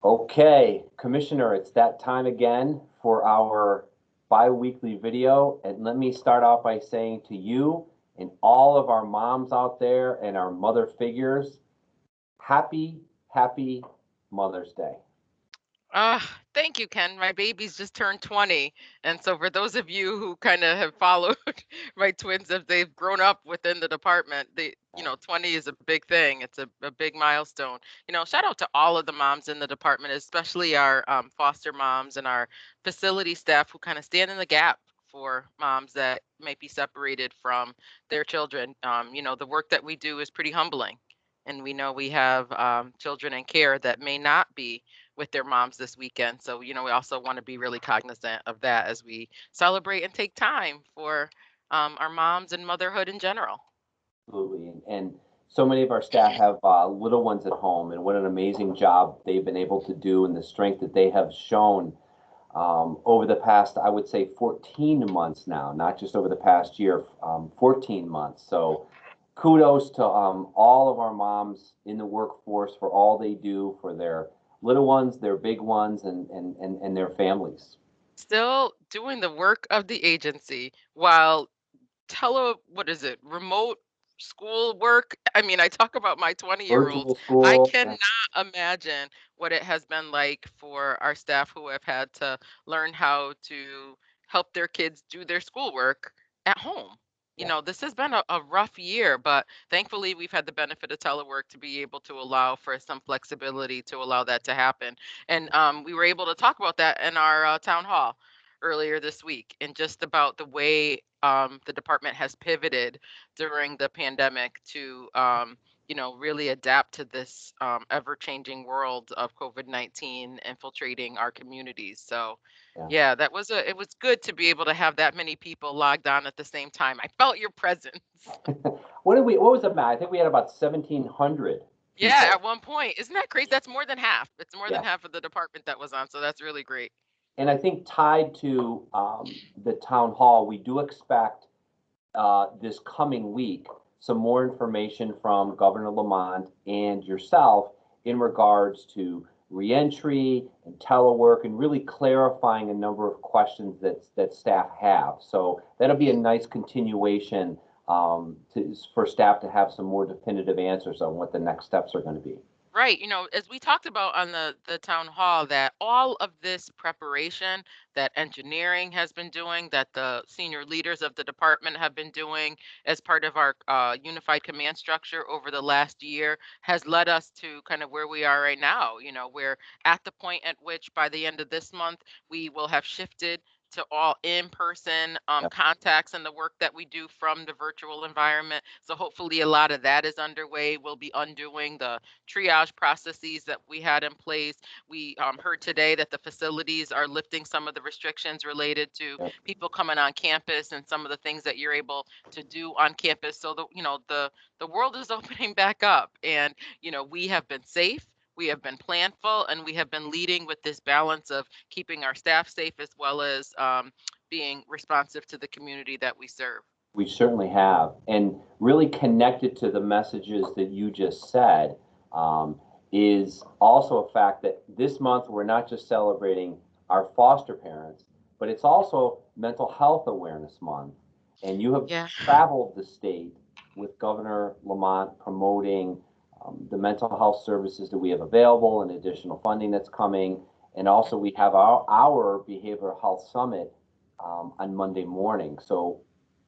Okay, Commissioner, it's that time again for our bi-weekly video. And let me start off by saying to you and all of our moms out there and our mother figures, happy Mother's Day. Thank you, Ken. My baby's just turned 20. And so for those of you who kind of have followed my twins as they've grown up within the department, 20 is a big thing. It's a big milestone. Shout out to all of the moms in the department, especially our foster moms and our facility staff who kind of stand in the gap for moms that might be separated from their children. The work that we do is pretty humbling. And we know we have children in care that may not be with their moms this weekend. So, we also want to be really cognizant of that as we celebrate and take time for our moms and motherhood in general. Absolutely. And so many of our staff have little ones at home, and what an amazing job they've been able to do and the strength that they have shown over the past, I would say, 14 months now, not just over the past year, 14 months. So kudos to all of our moms in the workforce for all they do for their little ones, their big ones, and their families. Still doing the work of the agency while what is it, remote school work. I mean, I talk about my 20-year-olds. Virtual I school. cannot imagine what it has been like for our staff who have had to learn how to help their kids do their schoolwork at home. Yeah. This has been a rough year, but thankfully we've had the benefit of telework to be able to allow for some flexibility to allow that to happen. And we were able to talk about that in our town hall earlier this week, and just about the way the department has pivoted during the pandemic to really adapt to this ever-changing world of COVID-19 infiltrating our communities. So Yeah. yeah, it was good to be able to have that many people logged on at the same time. I felt your presence. What was it, Matt? I think we had about 1,700 Yeah, people. at one point. Isn't that crazy? That's more than half. It's more than Yeah. half of the department that was on, so that's really great. And I think tied to the town hall, we do expect this coming week some more information from Governor Lamont and yourself in regards to reentry and telework and really clarifying a number of questions that staff have. So that'll be a nice continuation for staff to have some more definitive answers on what the next steps are going to be. Right. As we talked about on the town hall, that all of this preparation that engineering has been doing, that the senior leaders of the department have been doing as part of our unified command structure over the last year has led us to kind of where we are right now. We're at the point at which by the end of this month, we will have shifted to all in-person Yep. contacts and the work that we do from the virtual environment. So hopefully a lot of that is underway. We'll be undoing the triage processes that we had in place. We heard today that the facilities are lifting some of the restrictions related to Yep. people coming on campus and some of the things that you're able to do on campus. So the world is opening back up, and we have been safe. We have been planful, and we have been leading with this balance of keeping our staff safe as well as being responsive to the community that we serve. We certainly have. And really connected to the messages that you just said um, is also a fact that this month we're not just celebrating our foster parents, but it's also Mental Health Awareness Month. And you have Yeah. traveled the state with Governor Lamont promoting the mental health services that we have available and additional funding that's coming. And also, we have our Behavioral Health Summit on Monday morning. So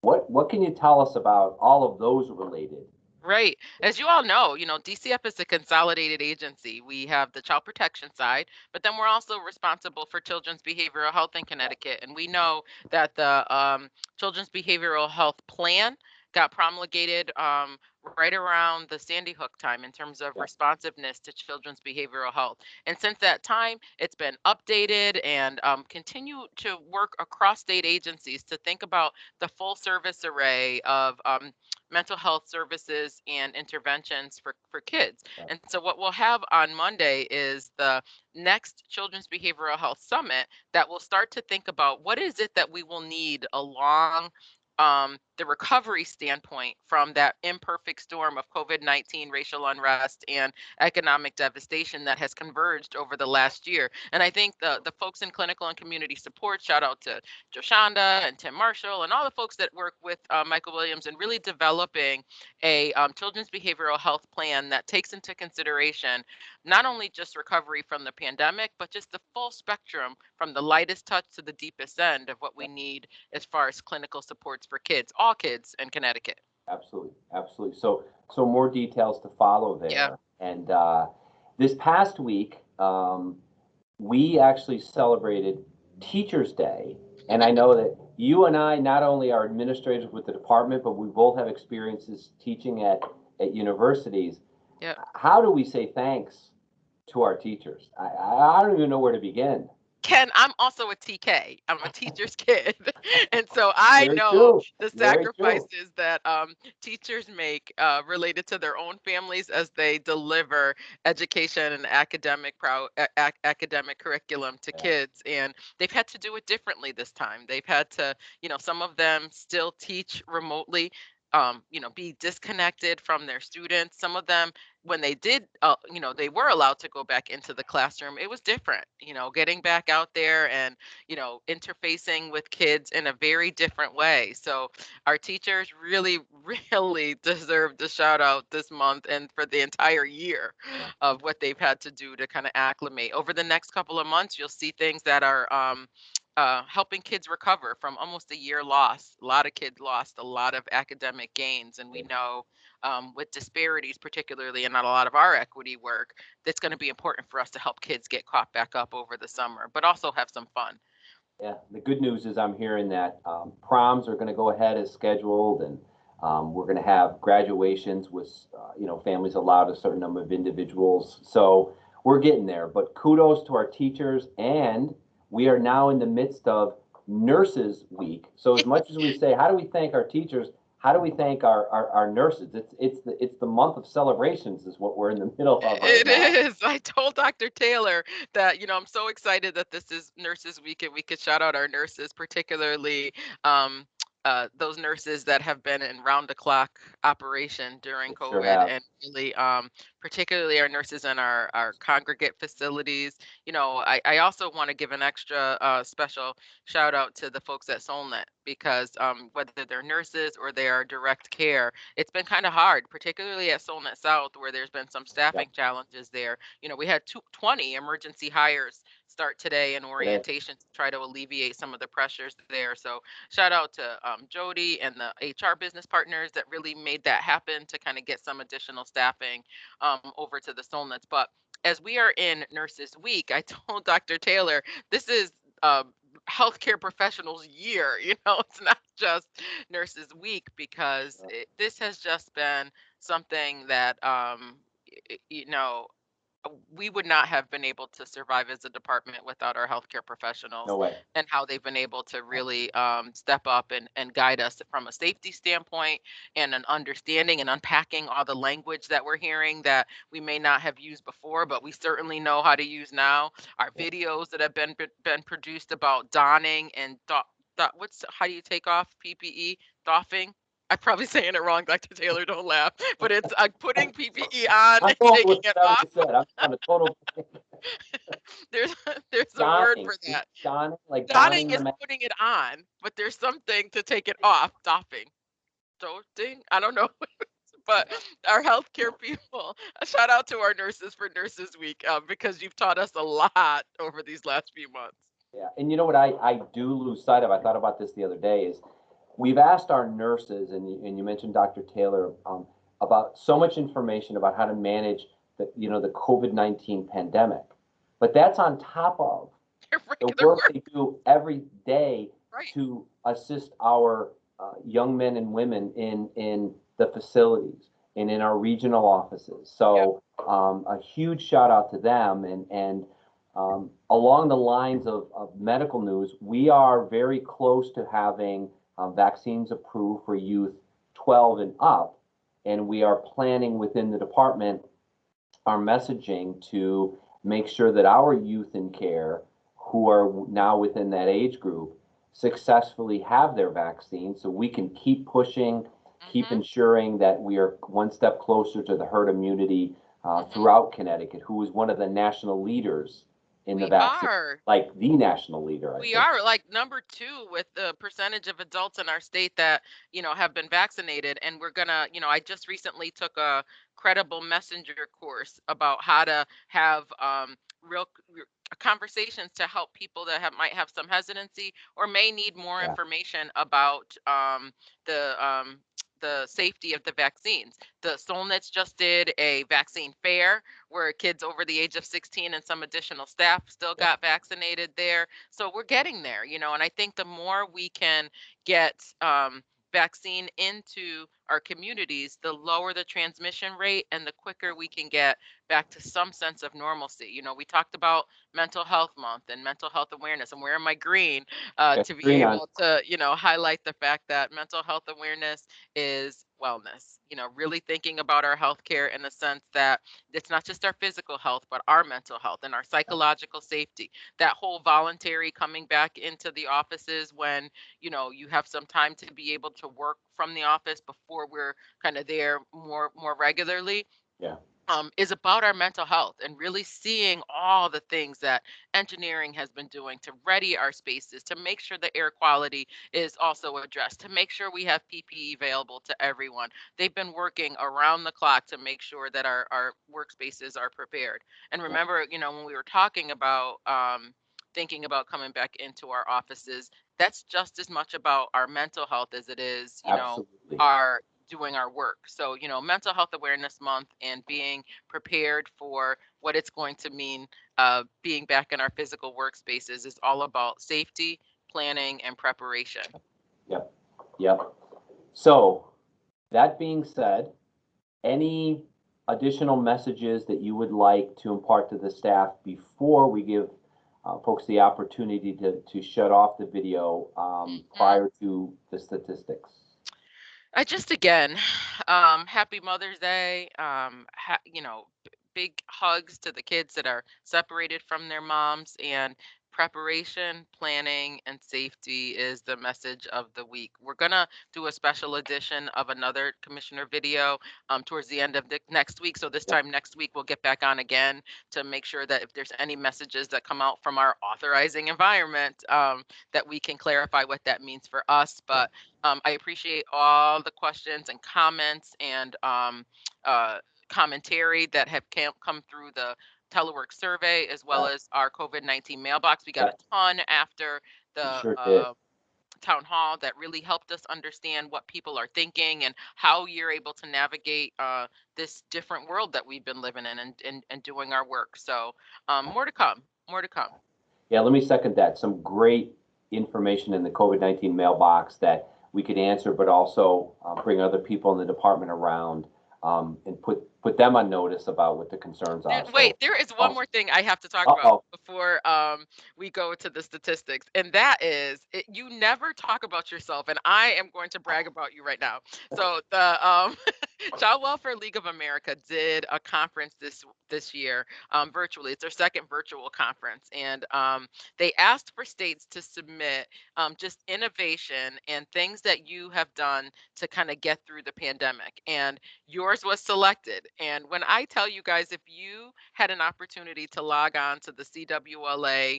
what can you tell us about all of those related? Right. As you all know, DCF is a consolidated agency. We have the child protection side, but then we're also responsible for children's behavioral health in Connecticut. And we know that the children's behavioral health plan got promulgated right around the Sandy Hook time in terms of Yeah, responsiveness to children's behavioral health. And since that time, it's been updated and continue to work across state agencies to think about the full service array of mental health services and interventions for kids. yeah, And so what we'll have on Monday is the next Children's Behavioral Health Summit that will start to think about what is it that we will need along the recovery standpoint from that imperfect storm of COVID-19, racial unrest, and economic devastation that has converged over the last year. And I think the folks in clinical and community support, shout out to Joshonda and Tim Marshall and all the folks that work with Michael Williams and really developing a children's behavioral health plan that takes into consideration not only just recovery from the pandemic, but just the full spectrum from the lightest touch to the deepest end of what we need as far as clinical supports for kids, all kids in Connecticut. Absolutely, absolutely. So more details to follow Yeah. there. And this past week, we actually celebrated Teachers Day. And I know that you and I not only are administrators with the department, but we both have experiences teaching at universities. Yeah. How do we say thanks to our teachers? I don't even know where to begin. Ken, I'm also a TK. I'm a teacher's kid. And so I Very know true. the Very true. sacrifices that teachers make related to their own families as they deliver education and academic curriculum to Yeah. kids. And they've had to do it differently this time. They've had to, some of them still teach remotely. Be disconnected from their students. Some of them, when they did, they were allowed to go back into the classroom. It was different, getting back out there and, interfacing with kids in a very different way. So our teachers really, really deserve the shout out this month and for the entire year of what they've had to do to kind of acclimate. Over the next couple of months, you'll see things that are helping kids recover from almost a year loss. A lot of kids lost a lot of academic gains, and we know with disparities, particularly in not a lot of our equity work, that's going to be important for us to help kids get caught back up over the summer, but also have some fun. Yeah, the good news is I'm hearing that proms are going to go ahead as scheduled, and we're going to have graduations with, families allowed a certain number of individuals. So we're getting there. But kudos to our teachers, and we are now in the midst of Nurses Week. So as much as we say, how do we thank our teachers? How do we thank our nurses? It's the month of celebrations is what we're in the middle of right It now. is. I told Dr. Taylor that, I'm so excited that this is Nurses Week and we could shout out our nurses, particularly um, those nurses that have been in round the clock operation during They sure COVID, have. and really, particularly our nurses in our congregate facilities. I also want to give an extra special shout out to the folks at Solnet because whether they're nurses or they are direct care, it's been kind of hard, particularly at Solnet South, where there's been some Yeah, staffing challenges there. We had 20 emergency hires start today in today. orientation to try to alleviate some of the pressures there. So shout out to Jody and the HR business partners that really made that happen to kind of get some additional staffing over to the Solnets. But as we are in Nurses Week, I told Dr. Taylor, this is healthcare professionals year. It's not just Nurses Week because this has just been something that we would not have been able to survive as a department without our healthcare professionals No way. and how they've been able to really step up and guide us from a safety standpoint and an understanding and unpacking all the language that we're hearing that we may not have used before, but we certainly know how to use now. Our videos that have been produced about donning and how do you take off PPE? Doffing. I'm probably saying it wrong, Dr. Taylor, don't laugh. But it's putting PPE on I'm and going taking with it whatever off. you said. I'm on a total There's there's a word donning. for that. Donning, like Donning donning the is mask. putting it on, but there's something to take it off. Doffing. Doting? I don't know. But our healthcare people, a shout out to our nurses for Nurses Week because you've taught us a lot over these last few months. Yeah, and you know what I do lose sight of? I thought about this the other day. Is we've asked our nurses, and you mentioned Dr. Taylor, about so much information about how to manage the COVID-19 pandemic, but that's on top of the Regular work work, they do every day right? to assist our young men and women in the facilities and in our regional offices. Yep. So a huge shout out to them. And along the lines of medical news, we are very close to having vaccines approved for youth 12 and up. And we are planning within the department our messaging to make sure that our youth in care who are now within that age group successfully have their vaccine, so we can keep pushing, keep Mm-hmm. ensuring that we are one step closer to the herd immunity Mm-hmm. throughout Connecticut, who is one of the national leaders in the We vaccine, are. like the national leader, I We think. are like number two with the percentage of adults in our state that, have been vaccinated. And we're gonna, I just recently took a credible messenger course about how to have conversations to help people that might have some hesitancy or may need more Yeah, information about the um, the safety of the vaccines. The Solnits just did a vaccine fair where kids over the age of 16 and some additional staff still yeah, got vaccinated there. So we're getting there, and I think the more we can get vaccine into our communities, the lower the transmission rate and the quicker we can get back to some sense of normalcy. We talked about mental health month and mental health awareness. I'm wearing my green yeah. to be Green on. able to, highlight the fact that mental health awareness is wellness. Really thinking about our healthcare in the sense that it's not just our physical health, but our mental health and our psychological safety. That whole voluntary coming back into the offices when, you have some time to be able to work from the office before we're kind of there more regularly, Yeah, is about our mental health and really seeing all the things that engineering has been doing to ready our spaces, to make sure the air quality is also addressed, to make sure we have PPE available to everyone. They've been working around the clock to make sure that our workspaces are prepared. And yeah, remember, when we were talking about thinking about coming back into our offices, that's just as much about our mental health as it is, absolutely. our doing our work. So, Mental Health Awareness Month and being prepared for what it's going to mean being back in our physical workspaces is all about safety, planning, and preparation. Yep, yep. So, that being said, any additional messages that you would like to impart to the staff before we give folks the opportunity to shut off the video Mhm. prior to the statistics? I just again, happy Mother's Day. Big hugs to the kids that are separated from their moms, and preparation, planning, and safety is the message of the week. We're gonna do a special edition of another commissioner video towards the end of the next week. So this Yep, time next week, we'll get back on again to make sure that if there's any messages that come out from our authorizing environment, that we can clarify what that means for us. yep, But I appreciate all the questions and comments and uh, commentary that have come through the telework survey as well yeah, as our COVID-19 mailbox. We got a yep. ton after We the sure did. town hall that really helped us understand what people are thinking and how you're able to navigate this different world that we've been living in and doing our work. So more to come, more to come. Yeah, let me second that. Some great information in the COVID-19 mailbox that we could answer, but also bring other people in the department around and put them on notice about what the concerns are. Wait, So there is one awesome. more thing I have to talk about Uh-oh. before we go to the statistics, and that is you never talk about yourself, and I am going to brag about you right now. So the Child Welfare League of America did a conference this year virtually. It's their second virtual conference, and they asked for states to submit just innovation and things that you have done to kind of get through the pandemic. And yours was selected. And when I tell you guys, if you had an opportunity to log on to the CWLA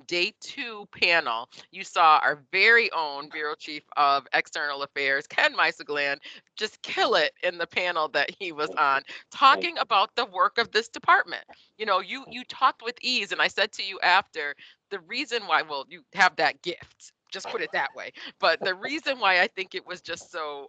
day 2 panel, you saw our very own Bureau Chief of External Affairs, Ken Mysogland, just kill it in the panel that he was Thank you. on, Thank talking about the work of this department. You talked with ease, and I said to you after, the reason why, well, you have that gift, just put it that way. But the reason why I think it was just so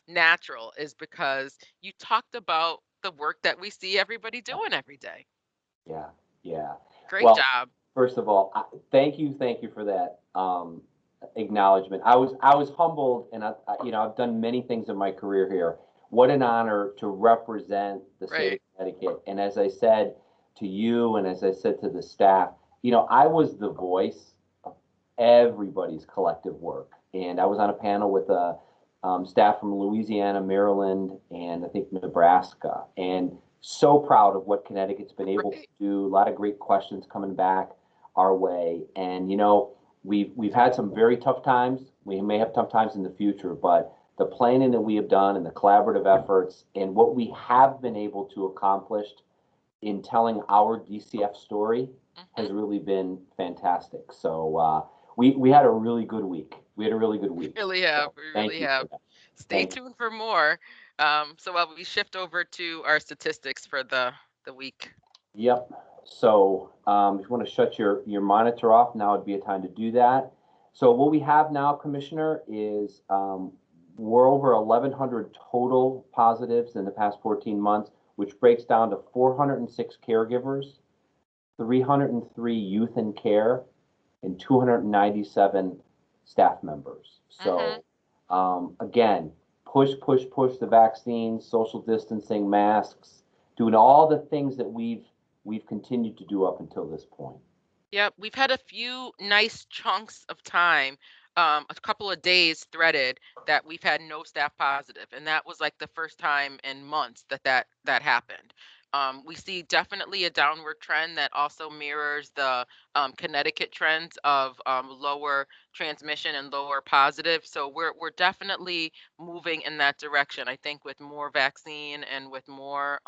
natural is because you talked about the work that we see everybody you. doing every day. Yeah, yeah. Great Well, job. first of all, thank you for that acknowledgement. I was humbled, and I've done many things in my career here. What an honor to represent the state of Right. Connecticut. And as I said to you, and as I said to the staff, I was the voice of everybody's collective work. And I was on a panel with staff from Louisiana, Maryland, and I think Nebraska. And so proud of what Connecticut's been able to Right. do. A lot of great questions coming back our way. And, we've had some very tough times. We may have tough times in the future, but the planning that we have done and the collaborative efforts and what we have been able to accomplish in telling our DCF story has really been fantastic. So we had a really good week. We had a really good week. Really have. So We thank really you have. for that. Stay Thank you. tuned for more. So while we shift over to our statistics for the week. Yep. So if you want to shut your monitor off, now would be a time to do that. So what we have now, Commissioner, is we're over 1,100 total positives in the past 14 months, which breaks down to 406 caregivers, 303 youth in care, and 297 staff members. So again, push the vaccines, social distancing, masks, doing all the things that we've continued to do up until this point. Yep, we've had a few nice chunks of time, a couple of days threaded that we've had no staff positive, and that was like the first time in months that happened. We see definitely a downward trend that also mirrors the Connecticut trends of lower transmission and lower positive. So we're definitely moving in that direction. I think with more vaccine and with more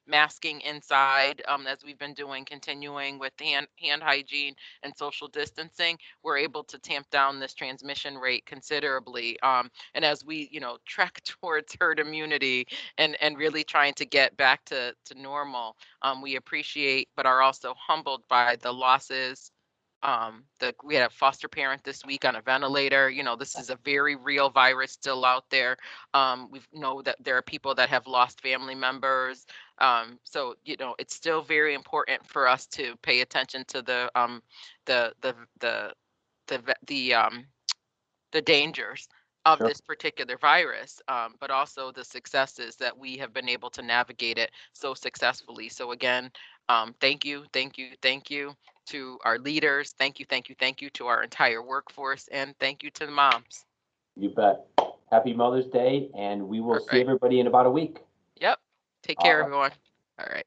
masking inside, as we've been doing, continuing with hand hygiene and social distancing, we're able to tamp down this transmission rate considerably. And as we, trek towards herd immunity and really trying to get back to normal, we appreciate but are also humbled by the losses. We had a foster parent this week on a ventilator. This is a very real virus still out there. We know that there are people that have lost family members. So it's still very important for us to pay attention to the the the the dangers of Sure. this particular virus, but also the successes that we have been able to navigate it so successfully. So again, thank you, thank you, thank you to our leaders. Thank you, thank you, thank you to our entire workforce, and thank you to the moms. You bet. Happy Mother's Day, and we will All see right. everybody in about a week. Yep. Take All care, right. everyone. All right.